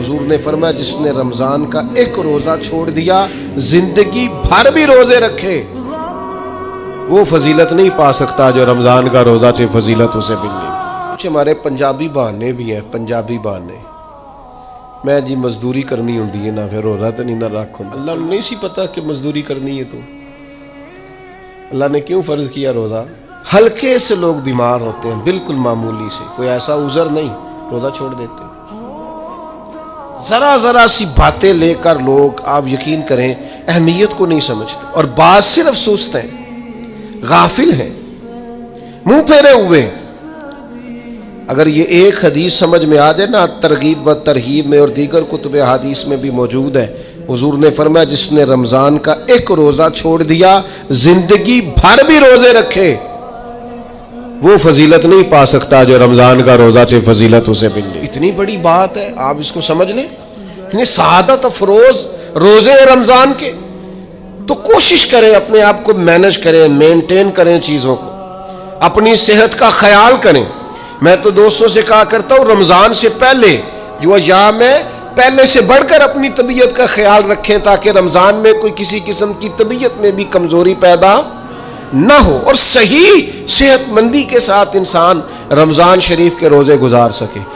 حضور نے فرمایا جس نے رمضان کا ایک روزہ چھوڑ دیا زندگی بھر بھی روزے رکھے وہ فضیلت نہیں پا سکتا جو رمضان کا روزہ سے فضیلت اسے ملنی۔ کچھ ہمارے پنجابی بہانے بھی ہیں، پنجابی بہانے، میں جی مزدوری کرنی ہوندی ہے نا پھر روزہ تو نہیں نہ رکھوں۔ اللہ نے نہیں سی پتا کہ مزدوری کرنی ہے تو اللہ نے کیوں فرض کیا روزہ؟ ہلکے سے لوگ بیمار ہوتے ہیں بالکل معمولی سے، کوئی ایسا عذر نہیں، روزہ چھوڑ دیتے ہیں۔ ذرا سی باتیں لے کر لوگ آپ یقین کریں اہمیت کو نہیں سمجھتے، اور بعض صرف سست ہیں، غافل ہیں، منہ پھیرے ہوئے۔ اگر یہ ایک حدیث سمجھ میں آ جائے نا، ترغیب و ترہیب میں اور دیگر کتب حدیث میں بھی موجود ہے، حضور نے فرمایا جس نے رمضان کا ایک روزہ چھوڑ دیا زندگی بھر بھی روزے رکھے وہ فضیلت نہیں پا سکتا جو رمضان کا روزہ سے فضیلت اسے ملنی۔ اتنی بڑی بات ہے، آپ اس کو سمجھ لیں، اتنی سعادت افروز روزے رمضان کے۔ تو کوشش کریں اپنے آپ کو مینج کریں، مینٹین کریں چیزوں کو، اپنی صحت کا خیال کریں۔ میں تو دوستوں سے کہا کرتا ہوں رمضان سے پہلے جو ایام میں پہلے سے بڑھ کر اپنی طبیعت کا خیال رکھیں تاکہ رمضان میں کوئی کسی قسم کی طبیعت میں بھی کمزوری پیدا نہ ہو، اور صحیح صحت مندی کے ساتھ انسان رمضان شریف کے روزے گزار سکے۔